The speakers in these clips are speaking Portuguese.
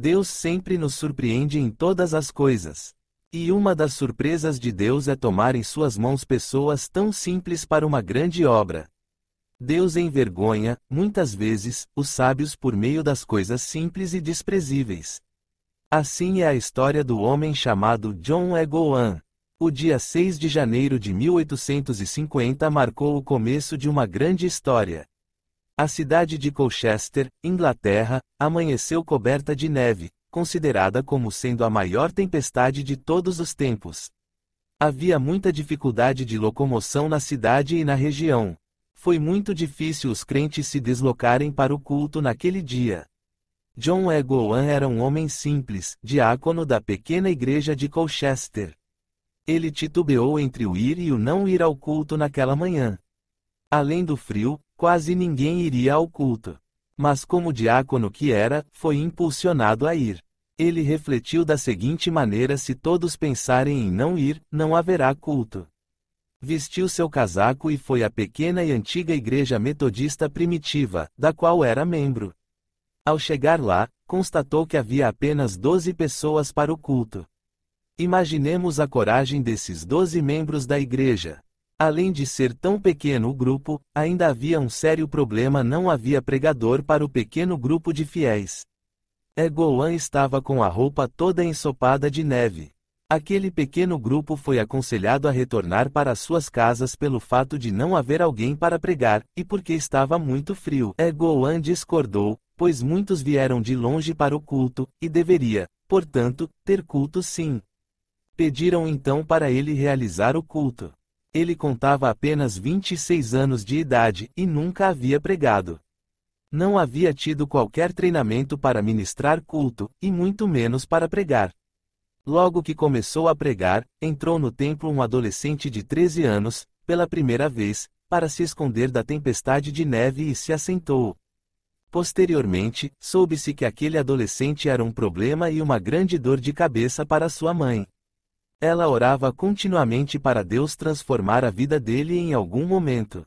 Deus sempre nos surpreende em todas as coisas. E uma das surpresas de Deus é tomar em suas mãos pessoas tão simples para uma grande obra. Deus envergonha, muitas vezes, os sábios por meio das coisas simples e desprezíveis. Assim é a história do homem chamado John Egoan. O dia 6 de janeiro de 1850 marcou o começo de uma grande história. A cidade de Colchester, Inglaterra, amanheceu coberta de neve, considerada como sendo a maior tempestade de todos os tempos. Havia muita dificuldade de locomoção na cidade e na região. Foi muito difícil os crentes se deslocarem para o culto naquele dia. John Egoan era um homem simples, diácono da pequena igreja de Colchester. Ele titubeou entre o ir e o não ir ao culto naquela manhã. Além do frio, quase ninguém iria ao culto. Mas como diácono que era, foi impulsionado a ir. Ele refletiu da seguinte maneira: se todos pensarem em não ir, não haverá culto. Vestiu seu casaco e foi à pequena e antiga igreja metodista primitiva, da qual era membro. Ao chegar lá, constatou que havia apenas 12 pessoas para o culto. Imaginemos a coragem desses 12 membros da igreja. Além de ser tão pequeno o grupo, ainda havia um sério problema: não havia pregador para o pequeno grupo de fiéis. Egoan estava com a roupa toda ensopada de neve. Aquele pequeno grupo foi aconselhado a retornar para suas casas pelo fato de não haver alguém para pregar, e porque estava muito frio. Egoan discordou, pois muitos vieram de longe para o culto, e deveria, portanto, ter culto sim. Pediram então para ele realizar o culto. Ele contava apenas 26 anos de idade, e nunca havia pregado. Não havia tido qualquer treinamento para ministrar culto, e muito menos para pregar. Logo que começou a pregar, entrou no templo um adolescente de 13 anos, pela primeira vez, para se esconder da tempestade de neve e se assentou. Posteriormente, soube-se que aquele adolescente era um problema e uma grande dor de cabeça para sua mãe. Ela orava continuamente para Deus transformar a vida dele em algum momento.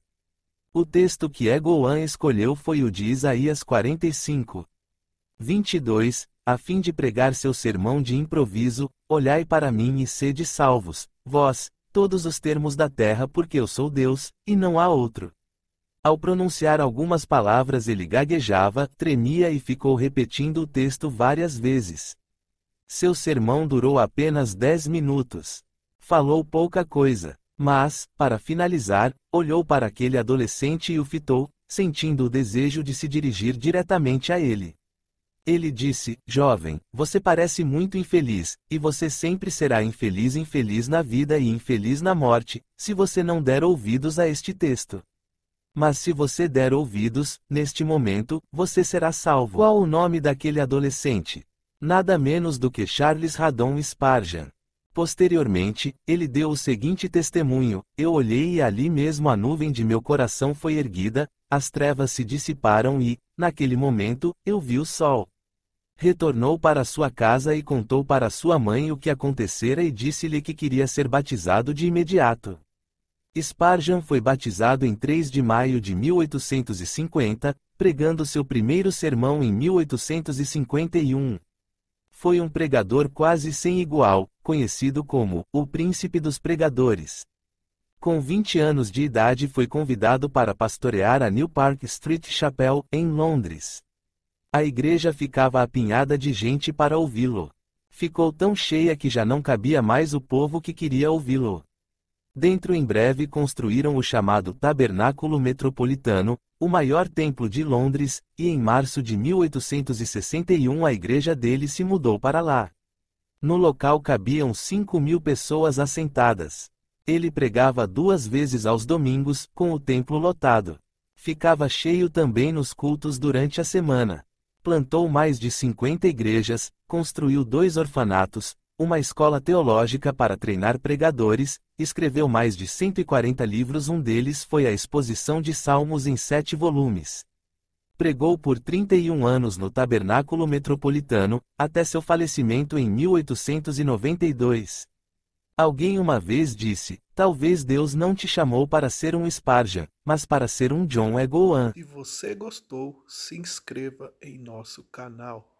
O texto que Egoan escolheu foi o de Isaías 45, 22, a fim de pregar seu sermão de improviso: olhai para mim e sede salvos, vós, todos os termos da terra, porque eu sou Deus, e não há outro. Ao pronunciar algumas palavras ele gaguejava, tremia e ficou repetindo o texto várias vezes. Seu sermão durou apenas 10 minutos. Falou pouca coisa, mas, para finalizar, olhou para aquele adolescente e o fitou, sentindo o desejo de se dirigir diretamente a ele. Ele disse: jovem, você parece muito infeliz, e você sempre será infeliz na vida e infeliz na morte, se você não der ouvidos a este texto. Mas se você der ouvidos, neste momento, você será salvo. Qual o nome daquele adolescente? Nada menos do que Charles Haddon Spurgeon. Posteriormente, ele deu o seguinte testemunho: eu olhei e ali mesmo a nuvem de meu coração foi erguida, as trevas se dissiparam e, naquele momento, eu vi o sol. Retornou para sua casa e contou para sua mãe o que acontecera e disse-lhe que queria ser batizado de imediato. Spurgeon foi batizado em 3 de maio de 1850, pregando seu primeiro sermão em 1851. Foi um pregador quase sem igual, conhecido como o Príncipe dos Pregadores. Com 20 anos de idade foi convidado para pastorear a New Park Street Chapel, em Londres. A igreja ficava apinhada de gente para ouvi-lo. Ficou tão cheia que já não cabia mais o povo que queria ouvi-lo. Dentro em breve construíram o chamado Tabernáculo Metropolitano, o maior templo de Londres, e em março de 1861 a igreja dele se mudou para lá. No local cabiam 5.000 pessoas assentadas. Ele pregava 2 vezes aos domingos, com o templo lotado. Ficava cheio também nos cultos durante a semana. Plantou mais de 50 igrejas, construiu 2 orfanatos, uma escola teológica para treinar pregadores, escreveu mais de 140 livros, um deles foi a exposição de Salmos em 7 volumes. Pregou por 31 anos no Tabernáculo Metropolitano, até seu falecimento em 1892. Alguém uma vez disse: talvez Deus não te chamou para ser um Spurgeon, mas para ser um John Egoan. Se você gostou, se inscreva em nosso canal.